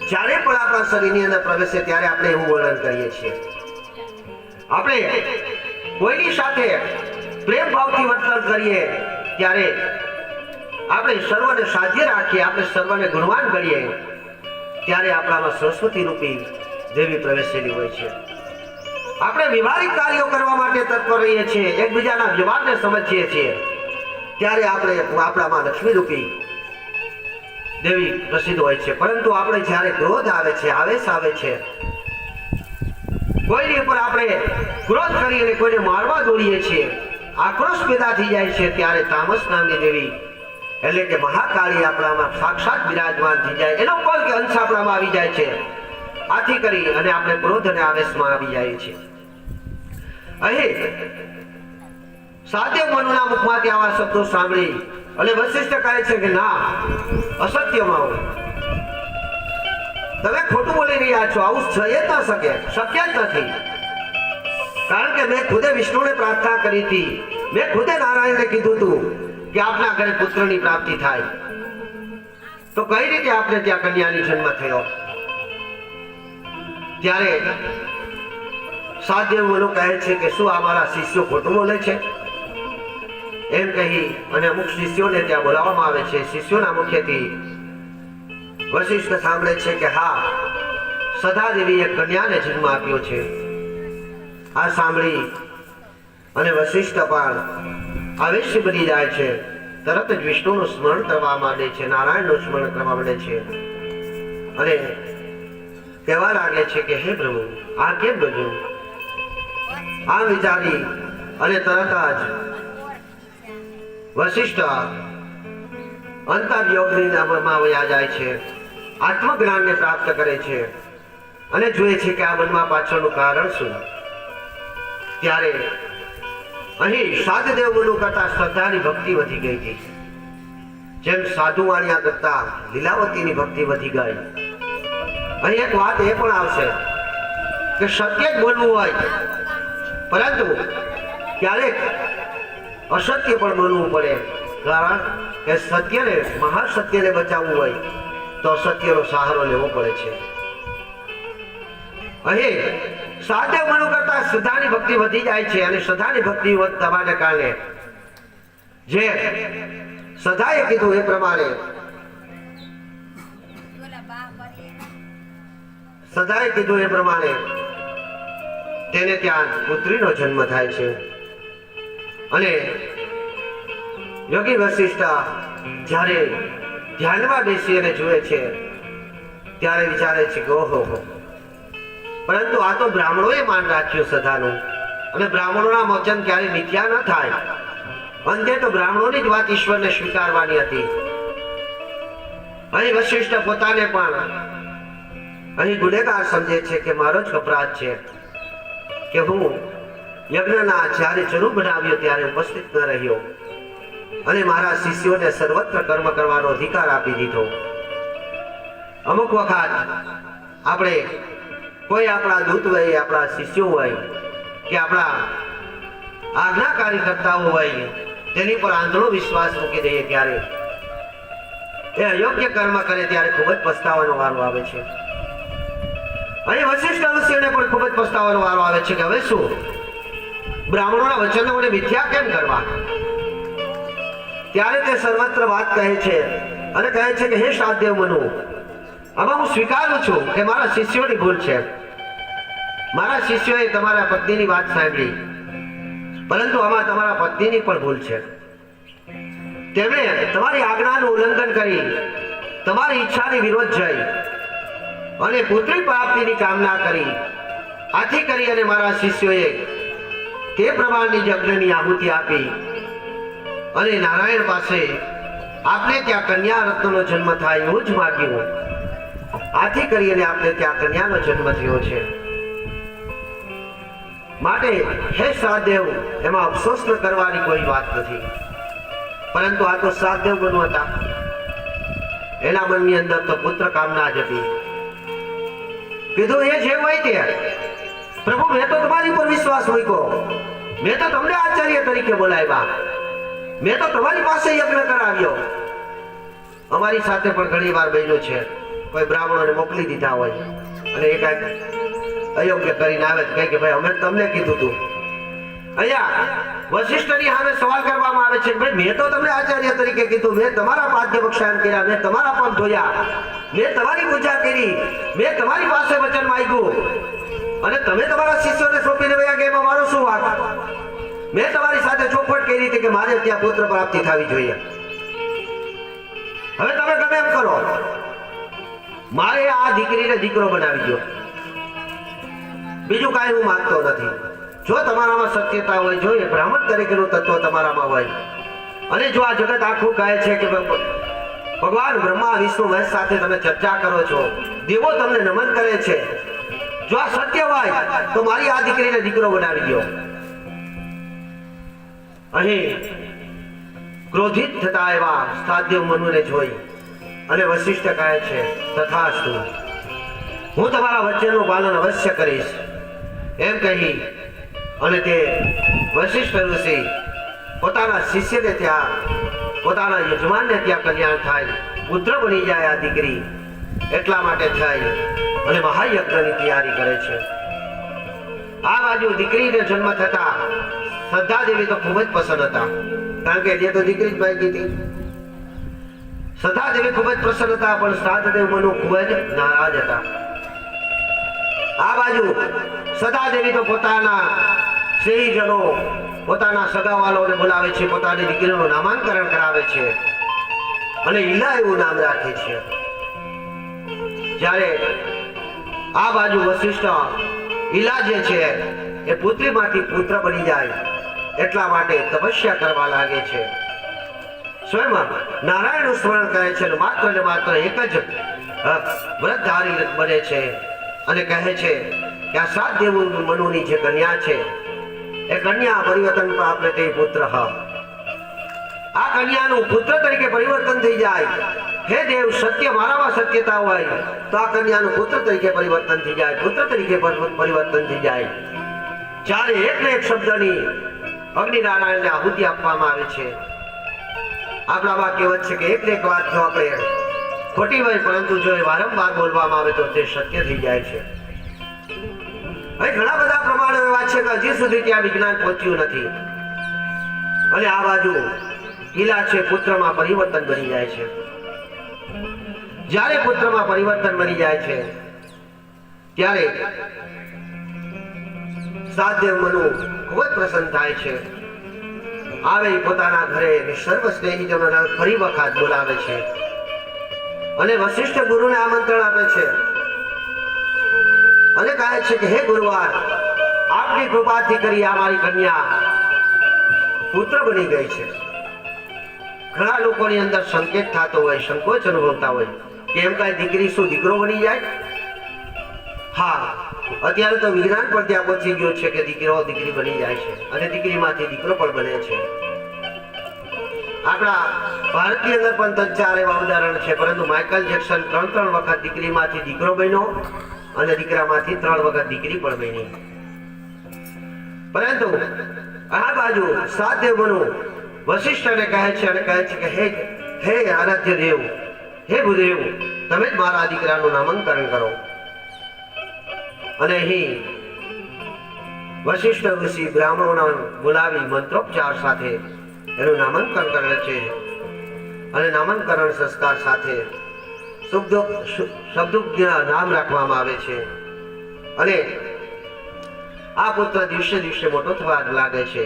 જ્યારે પણ આપણા શરીરની અંદર પ્રવેશે ત્યારે આપણે એવું વર્ણન કરીએ છીએ. આપણે કોઈની સાથે પ્રેમ ભાવથી વર્તન કરીએ ત્યારે આપણે સર્વને સાધ્ય રાખીએ, આપણે સર્વને ગુણવાન કરીએ ત્યારે આપણામાં સરસ્વતી રૂપી દેવી પ્રવેશેલી હોય છે. આપણે વ્યવહારિક કાર્યો કરવા માટે તત્પર રહીએ છીએ, એકબીજાના વ્યવહારને સમજીએ છીએ ત્યારે આપણે આપણામાં લક્ષ્મી રૂપી દેવી પ્રસિદ્ધ હોય છે. પરંતુ આપણે જ્યારે ક્રોધ આવે છે, આવેશ આવે છે, કોઈની ઉપર આપણે ક્રોધ કરીને કોઈને મારવા દોડીએ છીએ, આક્રોશ પેદા થઈ જાય છે, ત્યારે તામસ નામની દેવી એટલે કે મહાકાળી આપણામાં સાક્ષાત બિરાજમાન થઈ જાય, એનો પલ કે અંશ આપણામાં આવી જાય છે. આથી કરી અને આપણે ક્રોધ અને આવેશમાં આવી જાય છે. અહીં સાધ્ય મનુના મુખમાંથી આવા શબ્દો સાંભળી અને વશિષ્ઠ કહે છે કે ના, અસત્યમાં હોય, તમે ખોટું બોલી રહ્યા છો, આવું થઈ જ ન શકે, શક્ય જ નથી. કારણ કે મેં ખુદે વિષ્ણુને પ્રાર્થના કરી હતી, મેં ખુદે નારાયણને કીધું હતું કે આપના ઘરે પુત્રની પ્રાપ્તિ થાય, તો કઈ રીતે આપણે ત્યાં કન્યાની જન્મ થયો? ત્યારે સાધ્ય મનુ કહે છે કે શું આ મારા શિષ્યો ખોટું બોલે છે? એમ કહી અને અમુક શિષ્યોને ત્યાં બોલાવવામાં આવે છે. શિષ્યોના મુખેથી વશિષ્ઠ સાંભળે છે કે હા, સદાદેવીએ કન્યાને જન્મ આપ્યો છે. આ સાંભળી અને વશિષ્ઠ પણ આવેશ બની જાય છે. તરત જ વિષ્ણુનું સ્મરણ કરવા માંડે છે, નારાયણનું સ્મરણ કરવા માંડે છે અને કહેવા લાગે છે કે હે પ્રભુ, આ કેમ બન્યું? આ વિચારી અને તરત જ વશિષ્ઠ અંતર્યોગની નામમાં વયા જાય છે, આત્મજ્ઞાનને પ્રાપ્ત કરે છે અને જોઈએ છે કે આ બનવા પાછળનું કારણ શું. ત્યારે અહીં સાધદેવ મનુ કરતા શ્રદ્ધાની ભક્તિ વધી ગઈ હતી, જેમ સાધુ વાણિયા કરતા લીલાવતીની ભક્તિ વધી ગઈ. અહીં એક વાત એ પણ આવશે કે સત્ય જ બોલવું હોય, પરંતુ ક્યારેક અસત્ય પણ બોલવું પડે. કારણ કે સત્યને, મહાસત્યને બચાવવું હોય તો સત્યનો સહારો લેવો પડે છે. અહીં સાધ્ય મનુ કરતા શ્રદ્ધાની ભક્તિ વધી જાય છે અને શ્રદ્ધાની ભક્તિ વધવાને કારણે જે સદાએ કીધું એ પ્રમાણે સદાએ કીધું એ પ્રમાણે તેને ત્યાં પુત્રીનો જન્મ થાય છે અને યોગી વશિષ્ઠ જ્યારે ધ્યાનમાં બેસી અને જુએ છે ત્યારે વિચારે છે કે ઓહો પરંતુ આ તો બ્રાહ્મણોએ માન રાખ્યું સદાનું અને બ્રાહ્મણોના વચન ક્યારે મિથ્યા ન થાય અંતે તો બ્રાહ્મણોની જ વાત ઈશ્વરને સ્વીકારવાની હતી. અહીં વશિષ્ઠ પોતાને પણ અહીં ગુનેગાર સમજે છે કે મારો જ અપરાધ છે કે હું યજ્ઞના જ્યારે જરૂર બનાવ્યો ત્યારે ઉપસ્થિત ન રહ્યો અને મારા શિષ્યોને સર્વત્ર કર્મ કરવાનો અધિકાર આપી દીધો. અમુક વખત આપણે કોઈ આપણા દૂત હોય, આપણા શિષ્યો હોય કે આપણા આજ્ઞાકારી કરતાઓ હોય તેની પર આંધળો વિશ્વાસ મૂકી દઈએ ત્યારે એ અયોગ્ય કર્મ કરે ત્યારે ખૂબ જ પસ્તાવાનો વારો આવે છે. અહીં વશિષ્ઠ ઋષિઓને પણ ખૂબ જ પસ્તાવાનો વારો આવે છે કે હવે શું બ્રાહ્મણોના વચનો મને મિથ્યા કેમ કરવા. ત્યારે તે સર્વત્ર વાત કહે છે અને કહે છે કે હે સાધ્ય મનુ, આમાં હું સ્વીકારું છું કે મારા શિષ્યોની ભૂલ છે. મારા શિષ્યોએ તમારા પત્નીની વાત સાંભળી પરંતુ આમાં તમારા પત્નીની પણ ભૂલ છે. તેમણે તમારી આજ્ઞાનું ઉલ્લંઘન કરી તમારી ઈચ્છાની વિરોધ જઈ અને પુત્રી પ્રાપ્તિની કામના કરી. આથી કરી અને મારા શિષ્યોએ તે પ્રમાણની યજ્ઞની આહુતિ આપી અને નારાયણ પાસે આપને ત્યાં કન્યા રત્નનો જન્મ થાય એવું જ માગ્યું. આથી કરીને આપને ત્યાં કન્યાનો જન્મ થયો છે. માટે હે સાધ્યવ, એમાં અફસોસ ન કરવાની કોઈ વાત નથી. પરંતુ આ તો સાધ્યવ બનવું હતા, એના મનની અંદર તો પુત્ર કામના જ હતી. કીધું એ જે હોય તે પ્રભુ, મેં તો તમારી પર વિશ્વાસ મૂક્યો, મેં તો તમને આચાર્ય તરીકે બોલાવ્યા, મેં તો તમારી પાસે યજ્ઞ કરાવ્યો. અમારી સાથે પણ ઘણી વાર બન્યું છે, કોઈ બ્રાહ્મણોને મોકલી દીધા હોય અને એ કાંઈક અયોગ્ય કરીને આવે તો કે ભાઈ અમે તમને કીધું તું. અહીંયા વશિષ્ઠની સામે સવાલ કરવામાં આવે છે, ભાઈ મેં તો તમને આચાર્ય તરીકે કીધું, મેં તમારા પાદ્ય ભક્ષાયન કર્યા, મેં તમારા પગ ધોયા, મેં તમારી પૂજા કરી, મેં તમારી પાસે વચન માંગ્યું અને તમે તમારા શિષ્યોને સોંપીને વયા ગયા, એમાં મારો શું વાંક? મેં તમારી સાથે ચોખવટ કરી હતી કે મારે ત્યાં પુત્ર પ્રાપ્તિ થવી જોઈએ. હવે તમે ગમે એમ કરો, મારે આ દીકરીને દીકરો બનાવી દો, બીજું કાંઈ હું માંગતો નથી. જો તમારામાં સત્યતા હોય, જો એ બ્રાહ્મણ તરીકેનું તત્વ તમારામાં હોય અને જો આ જગત આખું કહે છે કે ભગવાન બ્રહ્મા વિષ્ણુ મહેશ સાથે તમે ચર્ચા કરો છો, દેવો તમને નમન કરે છે, જો આ સત્ય હોય તો મારી આ દીકરીને દીકરો બનાવી દો. અહીં ક્રોધિત થતા એવા સાધ્ય મનુને જોઈ અને વશિષ્ઠ કહે છે તથાસ્તુ, હું તમારા વચનનું પાલન અવશ્ય કરીશ એમ કહી અને તે વશિષ્ઠ ઋષિ પોતાના શિષ્યને ત્યાં, પોતાના યજમાનને ત્યાં કલ્યાણ થાય, પુત્ર બની જાય આ દીકરી, એટલા માટે થઈ અને મહાયજ્ઞની તૈયારી કરે છે. આ બાજુ દીકરીને જન્મ થતા શ્રદ્ધા દેવી તો ખૂબ જ પસંદ હતા, કારણ કે જે તો દીકરી જ માંગી હતી. શ્રદ્ધા દેવી ખૂબ જ પ્રસન્ન હતા, પણ શ્રાદ્ધદેવ મનુ ખૂબ જ નારાજ હતા. આ બાજુ શ્રદ્ધા દેવી તો પોતાના સ્નેહીજનો, પોતાના સગાવાલોને બોલાવે છે, પોતાની દીકરીનું નામાંકરણ કરાવે છે અને ઈલા એવું નામ રાખે છે. જ્યારે આ બાજુ વશિષ્ઠ ઈલા જે છે એ પુત્રીમાંથી પુત્ર બની જાય એટલા માટે તપસ્યા કરવા લાગે છે. સ્વયં નારાયણનું સ્મરણ કરે છે અને માત્ર ને માત્ર એક જ વ્રતધારી બને છે અને કહે છે કે આ સાધ્ય મનુની જે કન્યા છે એ કન્યા પરિવર્તન પ્રાપ્ત તે પુત્ર આ કન્યાનું પુત્ર તરીકે પરિવર્તન થઈ જાય. હે દેવ, સત્ય મારામાં સત્યતા હોય તો આ કન્યાનું પુત્ર તરીકે પરિવર્તન થઈ જાય, પુત્ર તરીકે પરિવર્તન થઈ જાય. જ્યારે એક ને એક શબ્દની અગ્નિનારાયણને આહુતિ આપવામાં આવે છે. આપણામાં કહેવત છે કે એક ને એક વાત જો આપણે ખોટી હોય પરંતુ જો એ વારંવાર બોલવામાં આવે તો તે સત્ય થઈ જાય છે. અહીં ઘણા બધા પ્રમાણો એવા છે કે હજી સુધી ત્યાં વિજ્ઞાન પહોંચ્યું નથી. અને આ બાજુ ઈલા છે પુત્રમાં પરિવર્તન બની જાય છે. જ્યારે પુત્રમાં પરિવર્તન બની જાય છે ત્યારે સાધ્ય મનુ ખૂબ જ પ્રસન્ન થાય છે. આવે પોતાના ઘરે સર્વ સ્નેહીજનોને ફરી વખત બોલાવે છે અને વશિષ્ઠ ગુરુને આમંત્રણ આપે છે અને કહે છે કે હે ગુરુવાર, આપની કૃપાથી કરી આ મારી કન્યા પુત્ર બની ગઈ છે. ઘણા લોકોની અંદર સંકેત થતો હોય, સંકોચ અનુભવતા હોય કે એમ કાંઈ દીકરી શું દીકરો બની જાય? હા, અત્યારે તો વિજ્ઞાન પણ ત્યાં પહોંચી ગયું છે કે દીકરો દીકરી બની જાય છે અને દીકરીમાંથી દીકરો પણ બને છે. આપણા ભારતની અંદર પણ 3-4 એવા ઉદાહરણ છે, પરંતુ માઇકલ જેક્સન 3 વખત દીકરીમાંથી દીકરો બન્યો અને દીકરામાંથી 3 વખત દીકરી પણ બની. પરંતુ આ બાજુ સાધ્ય મનુ વશિષ્ઠને કહે છે અને કહે છે કે હે આરાધ્ય દેવ, હે ભૂદેવ, તમે જ મારા દીકરાનું નામાંકરણ કરો. અને અહીં વશિષ્ઠ ઋષિ બ્રાહ્મણોને બોલાવી મંત્રોપચાર સાથે એનું નામાંકન કરે છે અને નામાંકરણ સંસ્કાર સાથે શબ્દોક્ત નામ રાખવામાં આવે છે. અને આ પુત્ર દિવસે દિવસે મોટો થવા લાગે છે.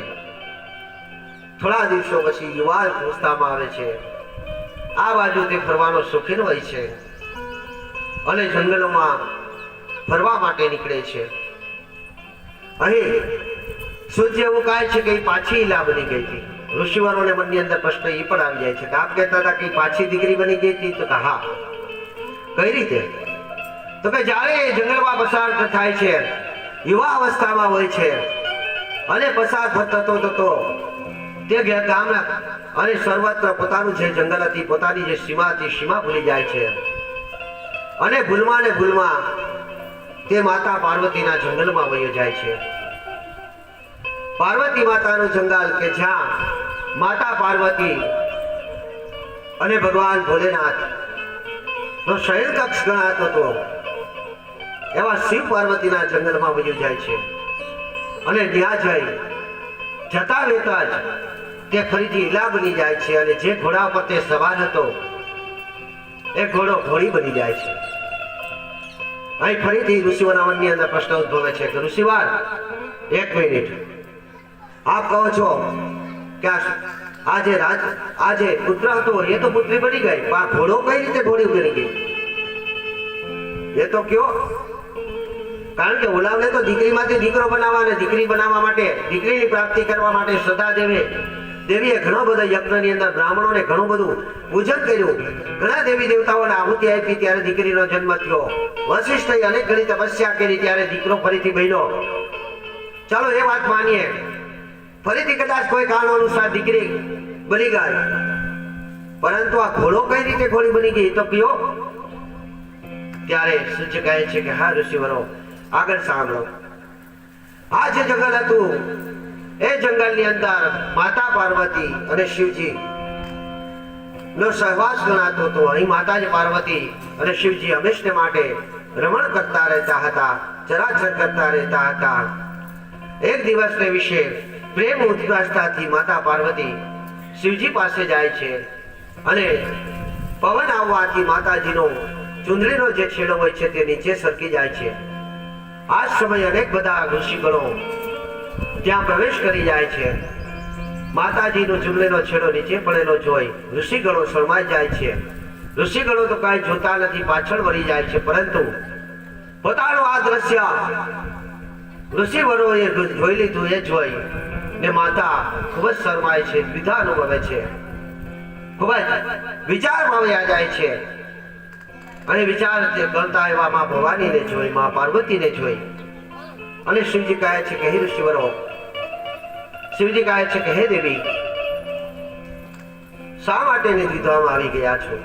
થોડા દિવસો પછી યુવા અવસ્થામાં આવે છે. આ બાજુ તે ફરવાનો શોખીન હોય છે અને જંગલોમાં ફરવા માટે નીકળે છે. અહીં સૂર્ય એવું કહે છે કે એ પાછી ઈલા બની ગઈ હતી. ઋષિવરોને મનની અંદર પ્રશ્ન એ પણ આવી જાય છે કે આપ કહેતા હતા કે પાછી દીકરી બની ગઈ હતી? તો કે હા. કઈ રીતે? તો કે જ્યારે એ જંગલમાં પસાર થાય છે, યુવા અવસ્થામાં હોય છે અને પસાર થતો તે ગામના અને સર્વત્ર પોતાનું જે જંગલ હતી, પોતાની જે સીમા હતી, સીમા ભૂલી જાય છે અને ભૂલમાં તે માતા પાર્વતીના જંગલમાં વયો જાય છે. પાર્વતી માતાનું જંગલ કે જ્યાં માતા પાર્વતી અને ભગવાન ભોલેનાથ નો શયન કક્ષ ગણાતો હતો, એવા શિવ પાર્વતીના જંગલમાં વયો જાય છે. અને ત્યાં જતા વેતા જ તે ફરીથી ઈલા બની જાય છે અને જે ઘોડા પર તે સવાર હતો એ ઘોડો ઘોડી બની જાય છે. અહીં ફરીથી ઋષિઓના મનની અંદર પ્રશ્ન ઉદ્ભવે છે કે ઋષિવાર, 1 મિનિટ, આપ કહો છો કે આ જે પુત્ર હતો એ તો પુત્રી બની ગઈ, પણ ઘોડો કઈ રીતે ઘોડી બની ગઈ એ તો કયો? કારણ કે ઓલાવને તો દીકરીમાંથી દીકરો બનાવવા અને દીકરી બનાવવા માટે, દીકરીની પ્રાપ્તિ કરવા માટે સદા દેવીએ ઘણો બધો યજ્ઞની અંદર બ્રાહ્મણોને ઘણું બધું પૂજન કર્યું, ઘણા દેવી દેવતાઓને આહુતિ આપી, ત્યારે દીકરીનો જન્મ થયો. વશિષ્ઠે અનેક ઘણી તપસ્યા કરી ત્યારે દીકરો ફરીથી બન્યો. ચાલો એ વાત માનીએ, ફરીથી કદાચ કોઈ કારણ અનુસાર દીકરી બની ગઈ, પરંતુ આ ઘોડો કઈ રીતે ઘોડી બની ગઈ તો કયો? ત્યારે સૂર્ય કહે છે કે હા ઋષિવરો, આગળ સાંભળો. આ જે જંગલ હતું એ જંગલની અંદર માતા પાર્વતી અને શિવજી નો સહવાસ ગણાતો હતો. અહીં માતાજી પાર્વતી અને શિવજી હંમેશને માટે રમણ કરતા રહેતા હતા, ચરાચર કરતા રહેતા હતા. એક દિવસને વિશે પ્રેમ ઉદ્ગાસતાથી માતા પાર્વતી શિવજી પાસે જાય છે અને પવન આવવાથી માતાજીનો ચુંદડીનો જે છેડો હોય છે તે નીચે સરકી જાય છે. આ સમયે અનેક બધા ઋષિગણો ત્યાં પ્રવેશ કરી જાય છે. માતાજીનો ચુંદડીનો છેડો નીચે પડેલો જોઈ ઋષિગણો શરમાઈ જાય છે. ઋષિગણો તો કાંઈ જોતા નથી, પાછળ વળી જાય છે, પરંતુ પોતાનું આ દ્રશ્ય ઋષિવરોએ જોઈ લીધું એ જોઈ ને માતા ખૂબ જ શરમાય છે, દ્વિધા અનુભવે છે, ખૂબ જ વિચારમાં વયા જાય છે. અને વિચાર કરતા એવા માં ભવાનીને જોઈ, માં પાર્વતીને જોઈ અને શિવજી કહે છે કે હે ઋષિવરો, શિવજી કહે છે કે હે દેવી, શા માટે દ્વિધામાં આવી ગયા છો?